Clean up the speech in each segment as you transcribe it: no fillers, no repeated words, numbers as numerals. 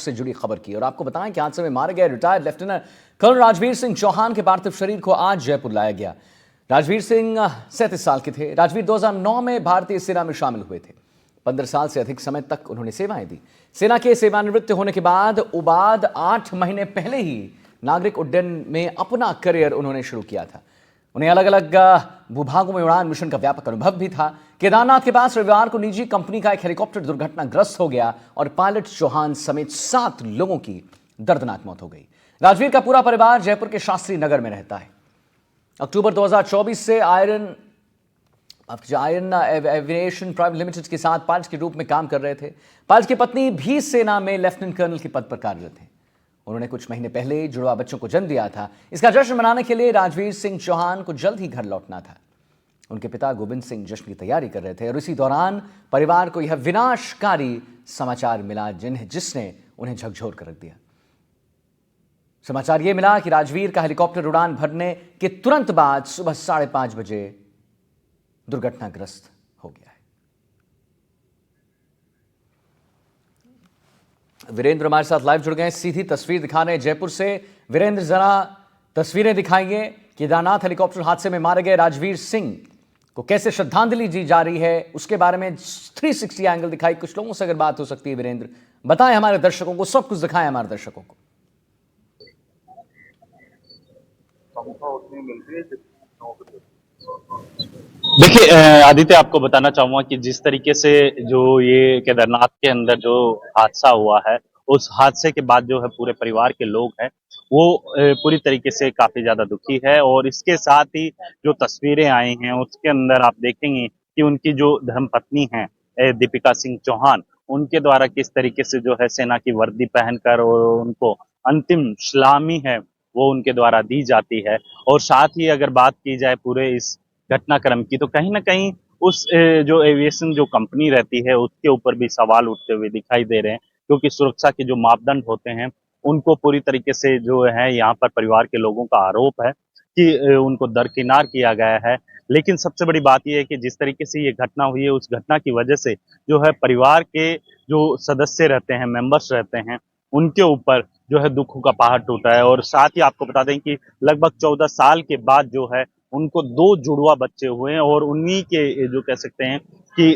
से जुड़ी खबर की और आपको बताएं कि हादसे में मारे गए retired lieutenant colonel Rajveer Singh Chauhan के पार्थिव शरीर को आज जयपुर लाया गया। राजवीर सिंह 37 साल के थे। राजवीर 2009 में भारतीय सेना में शामिल हुए थे। 15 साल से अधिक समय तक उन्होंने सेवाएं दी। सेना के सेवानिवृत्त होने के बाद उबाद 8 महीने पहले ही नागरिक उड्डयन में अपना करियर उन्होंने शुरू किया था। उन्हें अलग अलग भूभागों में उड़ान मिशन का व्यापक अनुभव भी था। केदारनाथ के पास रविवार को निजी कंपनी का एक हेलीकॉप्टर दुर्घटनाग्रस्त हो गया और पायलट चौहान समेत 7 लोगों की दर्दनाक मौत हो गई। राजवीर का पूरा परिवार जयपुर के शास्त्री नगर में रहता है। अक्टूबर 2024 से आयरन एविएशन प्राइवेट लिमिटेड के साथ पायलट के रूप में काम कर रहे थे। पायलट की पत्नी भी सेना में लेफ्टिनेंट कर्नल के पद पर कार्यरत थे। उन्होंने कुछ महीने पहले जुड़वा बच्चों को जन्म दिया था। इसका जश्न मनाने के लिए राजवीर सिंह चौहान को जल्द ही घर लौटना था। उनके पिता गोविंद सिंह जश्न की तैयारी कर रहे थे और इसी दौरान परिवार को यह विनाशकारी समाचार मिला जिसने उन्हें झकझोर कर रख दिया। समाचार यह मिला कि राजवीर का हेलीकॉप्टर उड़ान भरने के तुरंत बाद सुबह 5:30 बजे दुर्घटनाग्रस्त हो गया है। वीरेंद्र हमारे साथ लाइव जुड़ गए, सीधी तस्वीर दिखा रहे हैं जयपुर से। वीरेंद्र, जरा तस्वीरें दिखाइए। केदारनाथ हेलीकॉप्टर हादसे में मारे गए राजवीर सिंह को कैसे श्रद्धांजलि दी जा रही है, उसके बारे में 360 एंगल दिखाई। कुछ लोगों से अगर बात हो सकती है वीरेंद्र, बताएं हमारे दर्शकों को, सब कुछ दिखाएं हमारे दर्शकों को। देखिए आदित्य, आपको बताना चाहूंगा कि जिस तरीके से जो ये केदारनाथ के अंदर जो हादसा हुआ है, उस हादसे के बाद जो है पूरे परिवार के लोग हैं वो पूरी तरीके से काफी ज्यादा दुखी है। और इसके साथ ही जो तस्वीरें आई हैं उसके अंदर आप देखेंगे कि उनकी जो धर्मपत्नी है दीपिका सिंह चौहान, उनके द्वारा किस तरीके से जो है सेना की वर्दी पहनकर और उनको अंतिम सलामी है वो उनके द्वारा दी जाती है। और साथ ही अगर बात की जाए पूरे इस घटनाक्रम की, तो कहीं ना कहीं उस जो एविएशन जो कंपनी रहती है उसके ऊपर भी सवाल उठते हुए दिखाई दे रहे हैं, क्योंकि सुरक्षा के जो मापदंड होते हैं उनको पूरी तरीके से जो है यहाँ पर परिवार के लोगों का आरोप है कि उनको दरकिनार किया गया है। लेकिन सबसे बड़ी बात यह है कि जिस तरीके से ये घटना हुई है, उस घटना की वजह से जो है परिवार के जो सदस्य रहते हैं, मेंबर्स रहते हैं, उनके ऊपर जो है दुखों का पहाड़ टूटा है। और साथ ही आपको बता दें कि लगभग 14 साल के बाद जो है उनको 2 जुड़वा बच्चे हुए हैं और उन्हीं के जो कह सकते हैं कि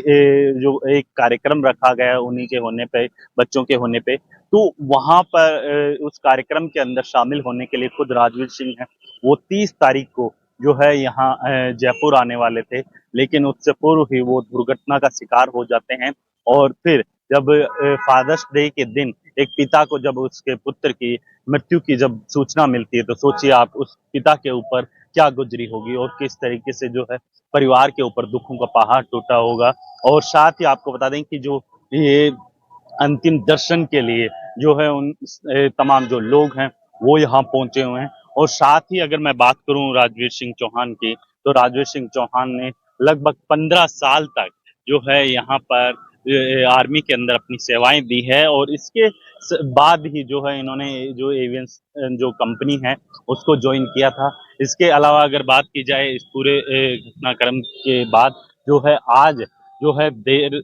जो एक कार्यक्रम रखा गया है उन्हीं के होने पे, बच्चों के होने पे, तो वहां पर उस कार्यक्रम के अंदर शामिल होने के लिए खुद राजवीर सिंह है वो 30 तारीख को जो है यहाँ जयपुर आने वाले थे। लेकिन उससे पूर्व ही वो दुर्घटना का शिकार हो जाते हैं। और फिर जब फादर्स डे के दिन एक पिता को जब उसके पुत्र की मृत्यु की जब सूचना मिलती है, तो सोचिए आप उस पिता के ऊपर क्या गुजरी होगी और किस तरीके से जो है परिवार के ऊपर दुखों का पहाड़ टूटा होगा। और साथ ही आपको बता दें कि जो ये अंतिम दर्शन के लिए जो है उन तमाम जो लोग हैं वो यहाँ पहुंचे हुए हैं। और साथ ही अगर मैं बात करूं राजवीर सिंह चौहान की, तो राजवीर सिंह चौहान ने लगभग 15 साल तक जो है यहाँ पर आर्मी के अंदर अपनी सेवाएं दी है। और इसके बाद ही जो है इन्होंने जो एवियंस जो कंपनी है उसको ज्वाइन किया था। इसके अलावा अगर बात की जाए इस पूरे घटनाक्रम के बाद जो है आज जो है देर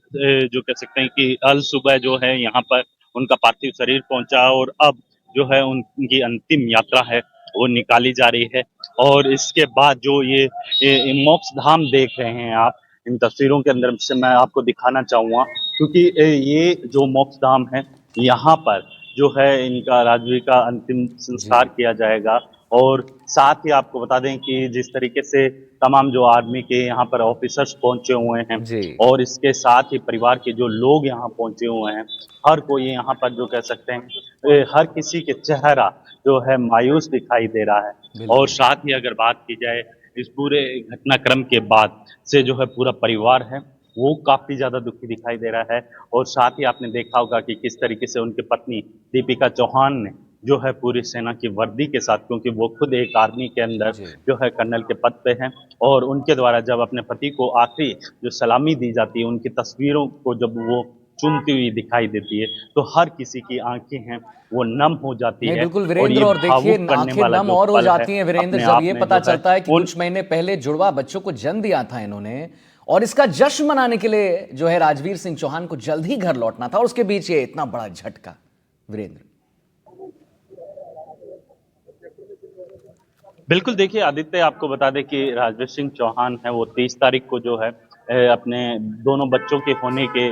जो कह सकते हैं कि अल सुबह जो है यहाँ पर उनका पार्थिव शरीर पहुंचा और अब जो है उनकी अंतिम यात्रा है वो निकाली जा रही है। और इसके बाद जो ये मोक्ष धाम देख रहे हैं आप इन तस्वीरों के अंदर से मैं आपको दिखाना चाहूंगा, क्योंकि ये जो मोक्ष धाम है यहाँ पर जो है इनका राजवीर का अंतिम संस्कार किया जाएगा। और साथ ही आपको बता दें कि जिस तरीके से तमाम जो आर्मी के यहाँ पर ऑफिसर्स पहुंचे हुए हैं और इसके साथ ही परिवार के जो लोग यहाँ पहुंचे हुए हैं, हर कोई यहाँ पर जो कह सकते हैं हर किसी के चेहरा जो है मायूस दिखाई दे रहा है। और साथ ही अगर बात की जाए इस पूरे घटनाक्रम के बाद से जो है पूरा परिवार है वो काफी ज्यादा दुखी दिखाई दे रहा है। और साथ ही आपने देखा होगा कि किस तरीके से उनकी पत्नी दीपिका चौहान ने जो है पूरी सेना की वर्दी के साथ, क्योंकि वो खुद एक आर्मी के अंदर जो है कर्नल के पद पे हैं, और उनके द्वारा जब अपने पति को आखिरी जो सलामी दी जाती है उनकी तस्वीरों को जब वो चूमती हुई दिखाई देती है तो हर किसी की आंखें हैं वो नम हो जाती है। बिल्कुल वीरेंद्र, और देखिए आंखें नम और हो जाती हैं वीरेंद्र जब ये पता चलता है कि कुछ महीने पहले जुड़वा बच्चों को जन्म दिया था इन्होंने और इसका जश्न मनाने के लिए जो है राजवीर सिंह चौहान को जल्द ही घर लौटना था और उसके बीच ये इतना बड़ा झटका। वीरेंद्र। बिल्कुल, देखिए आदित्य, आपको बता दें कि राजवीर सिंह चौहान है वो 30 तारीख को जो है अपने दोनों बच्चों के होने के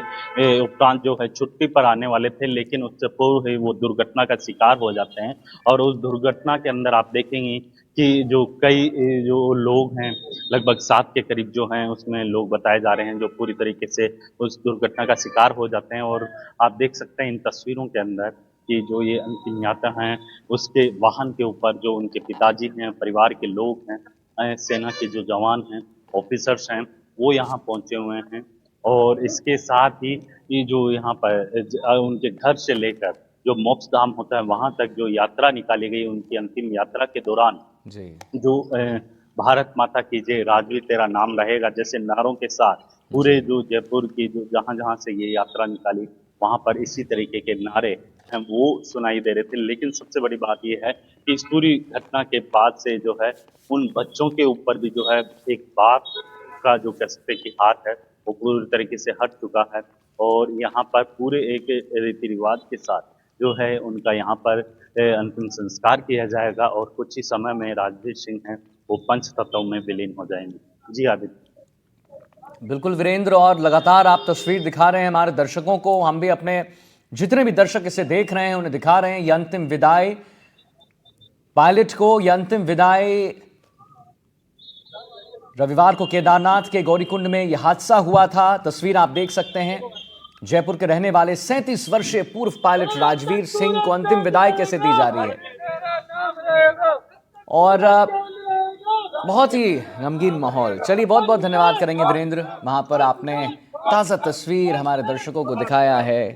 उपरांत जो है छुट्टी पर आने वाले थे, लेकिन उससे पूर्व ही वो दुर्घटना का शिकार हो जाते हैं। और उस दुर्घटना के अंदर आप देखेंगे कि जो कई जो लोग हैं, लगभग 7 के करीब जो हैं उसमें लोग बताए जा रहे हैं जो पूरी तरीके से उस दुर्घटना का शिकार हो जाते हैं। और आप देख सकते हैं इन तस्वीरों के अंदर कि जो ये अंतिम यात्रा है, उसके वाहन के ऊपर जो उनके पिताजी हैं, परिवार के लोग हैं, सेना के जो जवान हैं, ऑफिसर्स हैं, वो यहाँ पहुँचे हुए हैं। और इसके साथ ही ये जो यहाँ पर उनके घर से लेकर जो मोक्षधाम होता है, वहाँ तक जो यात्रा निकाली गई, उनकी अंतिम यात्रा के दौरान जी। जो भारत माता की जय, राजवीर तेरा नाम रहेगा जैसे नारों के साथ पूरे जी। जो जयपुर की जो जहाँ-जहाँ से ये यात्रा निकाली, वहाँ पर इसी तरीके के नारे हैं वो सुनाई दे रहे थे। लेकिन सबसे बड़ी बात ये है कि इस पूरी घटना के बाद से जो है उन बच्चों के ऊपर भी जो है एक बाप का जो कह सकते हैं कि हाथ है, वो पूरी तरीके से हट चुका है। और यहाँ पर पूरे एक रीति-रिवाज के साथ जो है उनका यहाँ पर अंतिम संस्कार किया जाएगा और कुछ ही समय में राजवीर सिंह हैं वो पंचतत्व में विलीन हो जाएंगे। जी आदित्य। बिल्कुल वीरेंद्र, और लगातार आप तस्वीर दिखा रहे हैं हमारे दर्शकों को, हम भी अपने जितने भी दर्शक इसे देख रहे हैं उन्हें दिखा रहे हैं ये अंतिम विदाई पायलट को, ये अंतिम विदाई रविवार को केदारनाथ के गौरीकुंड में यह हादसा हुआ था। तस्वीर आप देख सकते हैं, जयपुर के रहने वाले 37 वर्षीय पूर्व पायलट राजवीर सिंह को अंतिम विदाई कैसे दी जा रही है, और बहुत ही गमगीन माहौल। चलिए, बहुत बहुत धन्यवाद करेंगे वीरेंद्र, वहां पर आपने ताज़ा तस्वीर हमारे दर्शकों को दिखाया है।